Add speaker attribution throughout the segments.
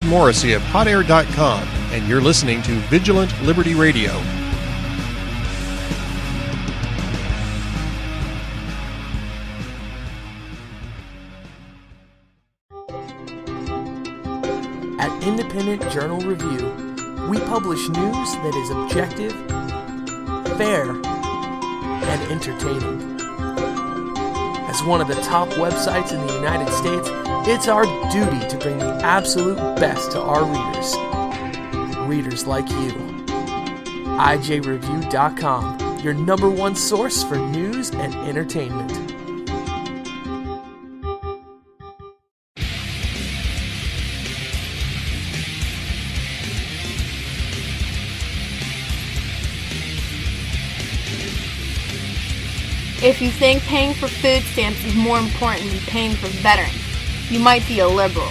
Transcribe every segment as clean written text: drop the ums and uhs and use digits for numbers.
Speaker 1: Morrissey of HotAir.com, and you're listening to Vigilant Liberty Radio.
Speaker 2: At Independent Journal Review, we publish news that is objective, fair, and entertaining. As one of the top websites in the United States, it's our duty to bring the absolute best to our readers. Readers like you. IJReview.com, your number one source for news and entertainment.
Speaker 3: If you think paying for food stamps is more important than paying for veterans, you might be a liberal.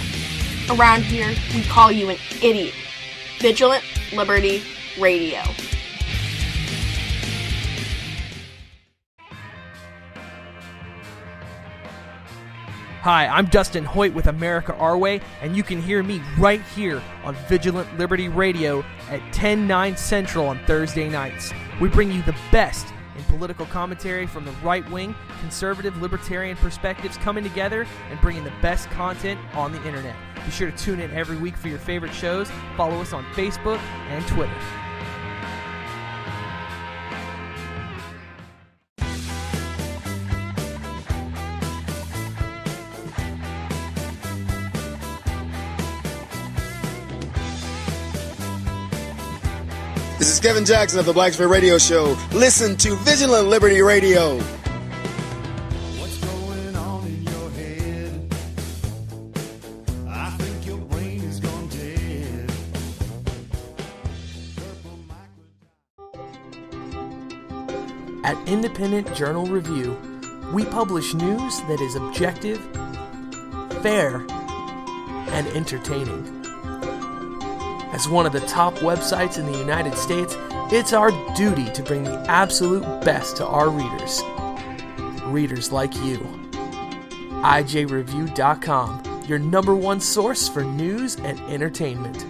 Speaker 3: Around here, we call you an idiot. Vigilant Liberty Radio.
Speaker 2: Hi, I'm Dustin Hoyt with America Our Way, and you can hear me right here on Vigilant Liberty Radio at 10/9 Central on Thursday nights. We bring you the best in political commentary from the right-wing, conservative, libertarian perspectives coming together and bringing the best content on the internet. Be sure to tune in every week for your favorite shows. Follow us on Facebook and Twitter.
Speaker 4: This is Kevin Jackson of the Black Sphere Radio Show. Listen to Vigilant Liberty Radio.
Speaker 5: What's going on in your head? I think your brain is gone dead.
Speaker 2: At Independent Journal Review, we publish news that is objective, fair, and entertaining. As one of the top websites in the United States, it's our duty to bring the absolute best to our readers. Readers like you. IJReview.com, your number one source for news and entertainment.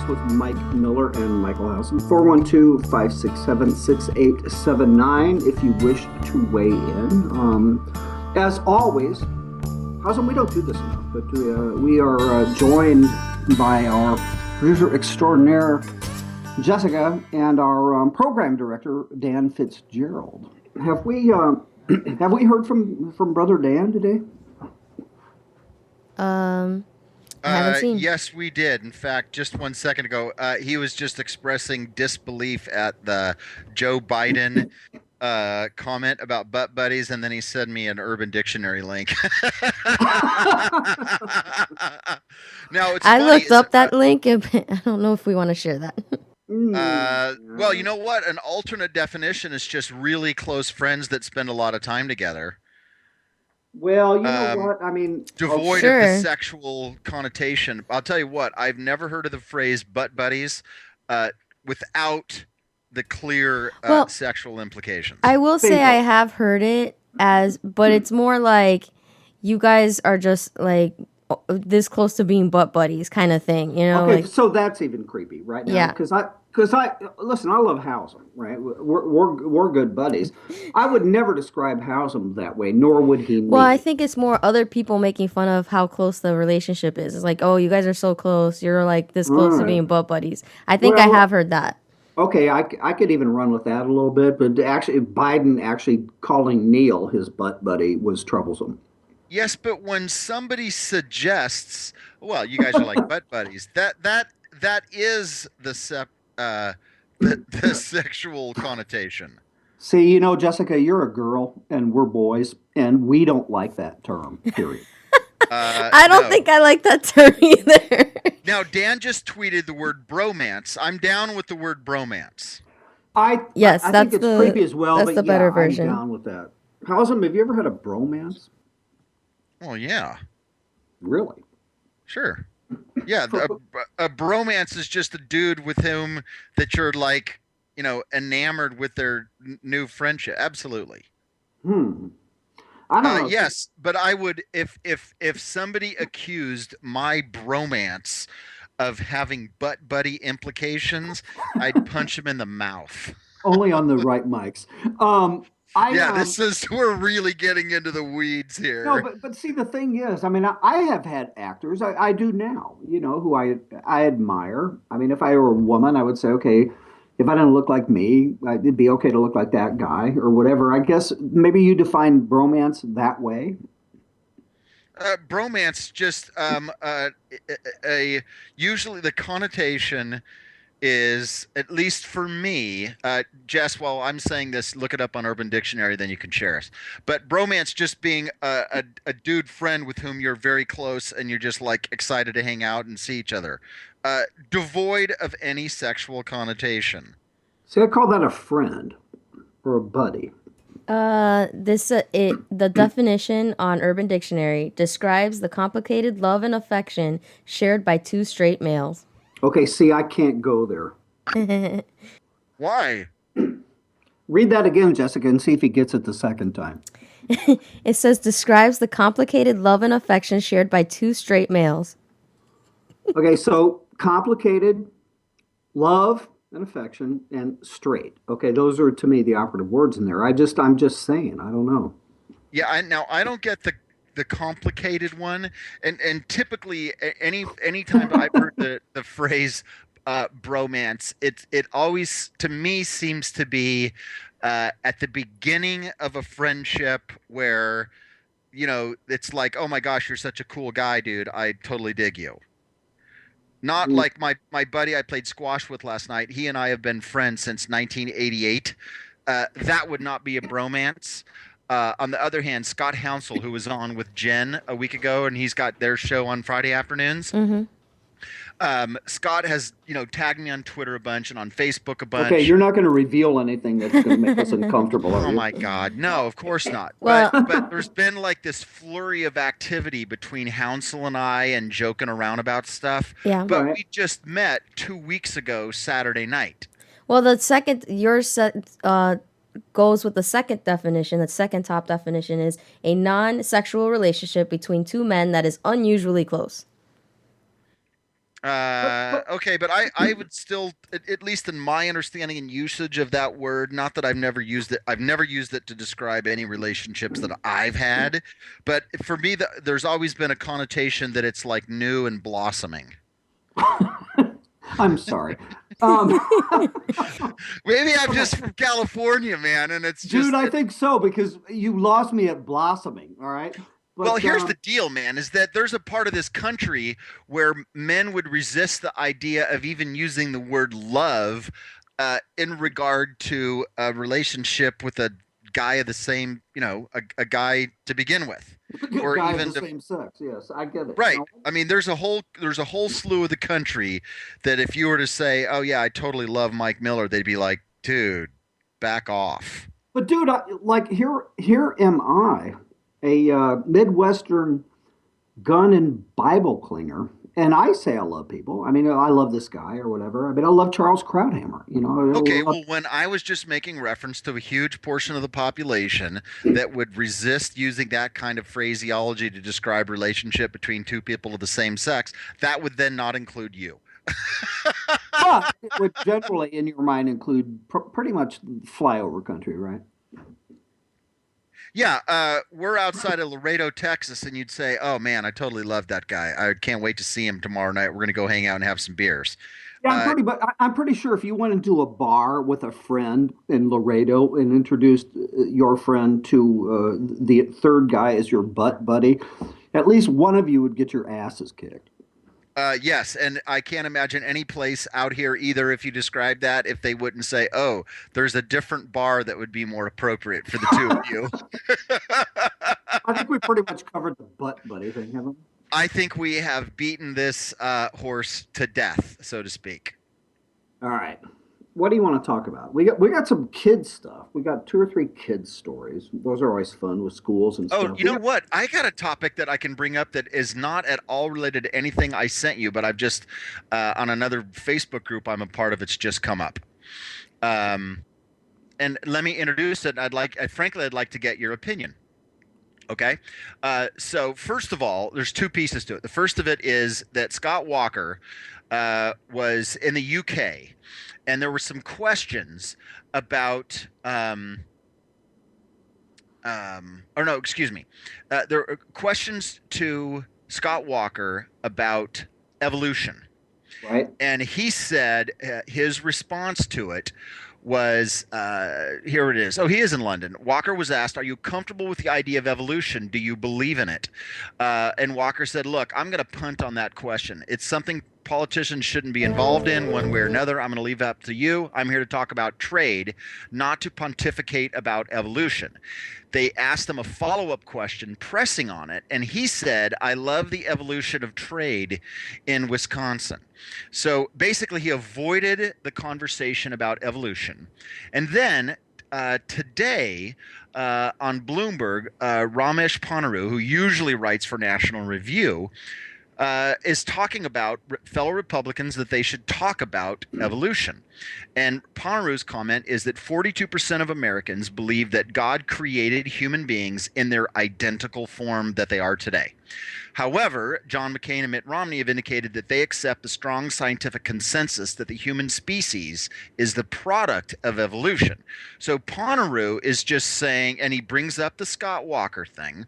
Speaker 6: With Mike Miller and Michael Housen. 412-567-6879 if you wish to weigh in. As always, Housen, we don't do this enough, but we are joined by our producer extraordinaire, Jessica, and our program director, Dan Fitzgerald. Have we heard from Brother Dan today?
Speaker 7: I haven't seen.
Speaker 8: Yes, we did. In fact, just 1 second ago, he was just expressing disbelief at the Joe Biden comment about butt buddies, and then he sent me an Urban Dictionary link. Now, it's funny,
Speaker 7: looked up that link, and I don't know if we want to share that.
Speaker 8: Well, you know what? An alternate definition is just really close friends that spend a lot of time together.
Speaker 6: Well, you know what? I mean,
Speaker 8: devoid
Speaker 7: sure.
Speaker 8: of the sexual connotation. I'll tell you what, I've never heard of the phrase butt buddies without the clear sexual implications.
Speaker 7: I will say I have heard it but it's more like you guys are just like this close to being butt buddies kind of thing, you know?
Speaker 6: Okay,
Speaker 7: like,
Speaker 6: so that's even creepy right now.
Speaker 7: Yeah.
Speaker 6: Because I listen, I love Housen, right? We're good buddies. I would never describe Housen that way, nor would he me.
Speaker 7: well, I think it's more other people making fun of how close the relationship is. It's like, oh, you guys are so close. You're like this close to being butt buddies. I think I have heard that.
Speaker 6: Okay, I could even run with that a little bit, but actually, Biden actually calling Neil his butt buddy was troublesome.
Speaker 8: Yes, but when somebody suggests, well, you guys are like butt buddies, that is the sexual connotation.
Speaker 6: See, you know, Jessica, you're a girl, and we're boys, and we don't like that term, period.
Speaker 7: I don't think I like that term either.
Speaker 8: Now, Dan just tweeted the word bromance. I'm down with the word bromance.
Speaker 6: I think it's creepy as well,
Speaker 7: that's
Speaker 6: but
Speaker 7: the better version.
Speaker 6: I'm down with that. Housen, have you ever had a bromance?
Speaker 8: Oh, yeah.
Speaker 6: Really?
Speaker 8: Sure. Yeah, a bromance is just a dude with whom that you're like, enamored with their new friendship. Absolutely.
Speaker 6: I don't know.
Speaker 8: Yes, but I would if somebody accused my bromance of having butt buddy implications, I'd punch him in the mouth.
Speaker 6: Only on the right mics.
Speaker 8: We're really getting into the weeds here.
Speaker 6: No, but see, the thing is, I mean, I have had actors, I do now, who I admire. I mean, if I were a woman, I would say, okay, if I didn't look like me, it'd be okay to look like that guy or whatever. I guess maybe you define bromance that way.
Speaker 8: Bromance just usually the connotation is, at least for me, Jess, while I'm saying this, look it up on Urban Dictionary, then you can share us. But bromance just being a dude friend with whom you're very close and you're just like excited to hang out and see each other. Devoid of any sexual connotation.
Speaker 6: See, I call that a friend or a buddy.
Speaker 7: The definition on Urban Dictionary describes the complicated love and affection shared by two straight males.
Speaker 6: Okay, see, I can't go there.
Speaker 8: Why?
Speaker 6: Read that again, Jessica, and see if he gets it the second time.
Speaker 7: It says describes the complicated love and affection shared by two straight males.
Speaker 6: Okay, so complicated, love and affection, and straight. Okay, those are to me the operative words in there. I'm just saying, I don't know.
Speaker 8: Yeah, I don't get the complicated one, and typically any time I've heard the phrase bromance, it always to me seems to be at the beginning of a friendship where it's like, oh my gosh, you're such a cool guy, dude, I totally dig you. Not like my buddy I played squash with last night. He and I have been friends since 1988. That would not be a bromance. On the other hand, Scott Hounsel, who was on with Jen a week ago, and he's got their show on Friday afternoons.
Speaker 7: Mm-hmm.
Speaker 8: Scott has, tagged me on Twitter a bunch and on Facebook a bunch.
Speaker 6: Okay, you're not going to reveal anything that's going to make us uncomfortable, are you?
Speaker 8: Oh my God, no, of course not.
Speaker 7: Well,
Speaker 8: but there's been like this flurry of activity between Hounsel and I and joking around about stuff.
Speaker 7: Yeah.
Speaker 8: But
Speaker 6: Right.
Speaker 8: we just met 2 weeks ago, Saturday night.
Speaker 7: Well, the second goes with the second definition. The second top definition is a non-sexual relationship between two men that is unusually close.
Speaker 8: Okay, but I would still, at least in my understanding and usage of that word, not that I've never used it to describe any relationships that I've had, but for me, there's always been a connotation that it's like new and blossoming.
Speaker 6: I'm sorry.
Speaker 8: Maybe I'm just from California, man, and it's just...
Speaker 6: Dude, I think so, because you lost me at blossoming, all right? But,
Speaker 8: well, here's the deal, man, is that there's a part of this country where men would resist the idea of even using the word love in regard to a relationship with a guy of the same, a guy to begin with. Or
Speaker 6: guy
Speaker 8: even
Speaker 6: of the same sex, yes, I get it.
Speaker 8: Right.
Speaker 6: No,
Speaker 8: I mean, there's a whole slew of the country that if you were to say, oh, yeah, I totally love Mike Miller, they'd be like, dude, back off.
Speaker 6: But dude, here am I, a Midwestern gun and Bible clinger, and I say I love people. I mean, I love this guy or whatever. I mean, I love Charles Krauthammer.
Speaker 8: Okay, well, when I was just making reference to a huge portion of the population that would resist using that kind of phraseology to describe relationship between two people of the same sex, that would then not include you.
Speaker 6: But it would generally, in your mind, include pretty much flyover country, right?
Speaker 8: Yeah, we're outside of Laredo, Texas, and you'd say, oh, man, I totally love that guy. I can't wait to see him tomorrow night. We're going to go hang out and have some beers.
Speaker 6: Yeah, I'm pretty sure if you went into a bar with a friend in Laredo and introduced your friend to the third guy as your butt buddy, at least one of you would get your asses kicked.
Speaker 8: Yes, and I can't imagine any place out here either, if you describe that, if they wouldn't say, oh, there's a different bar that would be more appropriate for the two of you.
Speaker 6: I think we pretty much covered the butt buddy thing, haven't we?
Speaker 8: I think we have beaten this horse to death, so to speak.
Speaker 6: All right. What do you want to talk about? We got some kids stuff. We got 2 or 3 kids stories. Those are always fun with schools and
Speaker 8: Oh,
Speaker 6: stuff.
Speaker 8: you know what? I got a topic that I can bring up that is not at all related to anything I sent you, but I've just on another Facebook group I'm a part of. It's just come up. And let me introduce it. Frankly, I'd like to get your opinion. Okay. So first of all, there's 2 pieces to it. The first of it is that Scott Walker was in the UK, and there were some questions about or no, excuse me. There are questions to Scott Walker about evolution.
Speaker 6: Right.
Speaker 8: And he said his response to it was here it is. Oh, he is in London. Walker was asked, "Are you comfortable with the idea of evolution? Do you believe in it?" And Walker said, "Look, I'm going to punt on that question. It's something politicians shouldn't be involved in one way or another. I'm going to leave that up to you. I'm here to talk about trade, not to pontificate about evolution." They asked him a follow-up question pressing on it, and he said, "I love the evolution of trade in Wisconsin." So basically, he avoided the conversation about evolution. And then today on Bloomberg, Ramesh Ponnuru, who usually writes for National Review, is talking about fellow Republicans that they should talk about evolution. And Ponneru's comment is that 42% of Americans believe that God created human beings in their identical form that they are today. However, John McCain and Mitt Romney have indicated that they accept the strong scientific consensus that the human species is the product of evolution. So Ponneru is just saying, and he brings up the Scott Walker thing,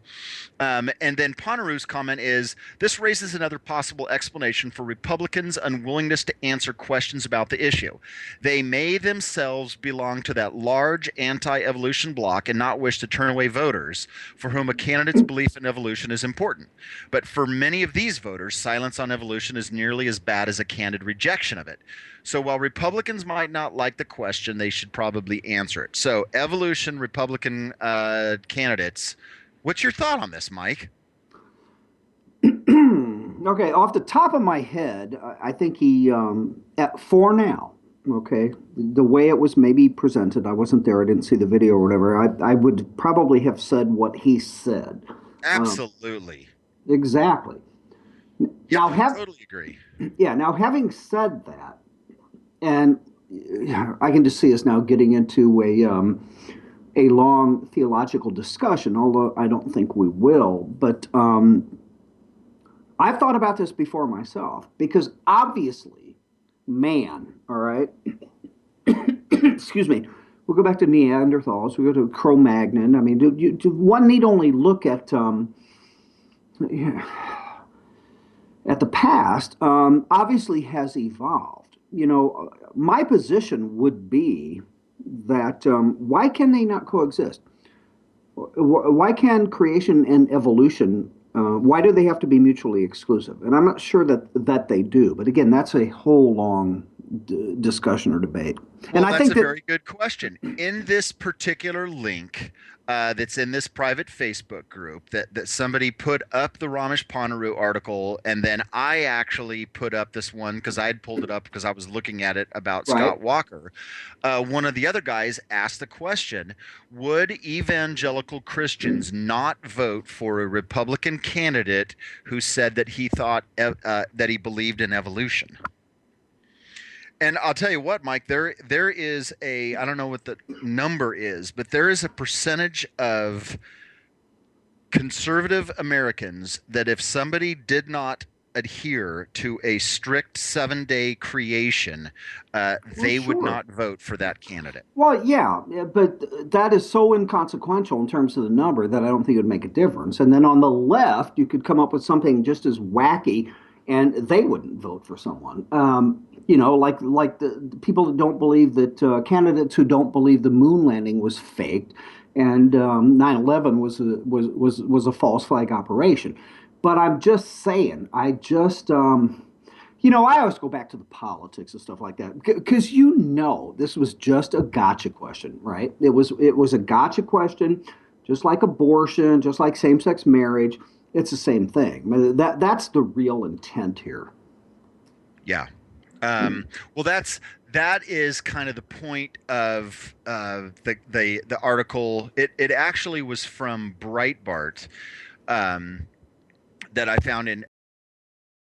Speaker 8: and then Ponneru's comment is, "This raises another possible explanation for Republicans' unwillingness to answer questions about the issue. They may themselves belong to that large anti-evolution bloc and not wish to turn away voters for whom a candidate's belief in evolution is important. But for many of these voters, silence on evolution is nearly as bad as a candid rejection of it. So while Republicans might not like the question, they should probably answer it." So evolution, Republican candidates, what's your thought on this, Mike?
Speaker 6: Okay, off the top of my head, I think he, for now, okay, the way it was maybe presented, I wasn't there, I didn't see the video or whatever, I would probably have said what he said.
Speaker 8: Absolutely.
Speaker 6: Exactly.
Speaker 8: Yeah,
Speaker 6: Now,
Speaker 8: I totally agree.
Speaker 6: Yeah, now having said that, and I can just see us now getting into a long theological discussion, although I don't think we will, but I've thought about this before myself, because obviously man, all right, excuse me, we'll go back to Neanderthals, we go to Cro-Magnon. I mean, one need only look at the past, obviously has evolved. You know, my position would be that why can they not coexist? Why can creation and evolution, why do they have to be mutually exclusive? And I'm not sure that they do. But again, that's a whole long discussion or debate.
Speaker 8: Well, and I think that's a very good question. In this particular link that's in this private Facebook group that somebody put up the Ramesh Ponnuru article, and then I actually put up this one because I had pulled it up because I was looking at it about Scott Walker. One of the other guys asked the question, would evangelical Christians not vote for a Republican candidate who said that he thought that he believed in evolution? And I'll tell you what, Mike, there is I don't know what the number is, but there is a percentage of conservative Americans that if somebody did not adhere to a strict 7-day creation, they would not vote for that candidate.
Speaker 6: Well, yeah, but that is so inconsequential in terms of the number that I don't think it would make a difference. And then on the left, you could come up with something just as wacky, and they wouldn't vote for someone. You know, like the people that don't believe that candidates who don't believe the moon landing was faked, and 9/11 was a false flag operation. But I'm just saying, I just you know, I always go back to the politics and stuff like that because this was just a gotcha question, right? It was a gotcha question, just like abortion, just like same-sex marriage. It's the same thing. That's the real intent here.
Speaker 8: Yeah. Well, that is kind of the point of the article. It actually was from Breitbart, that I found in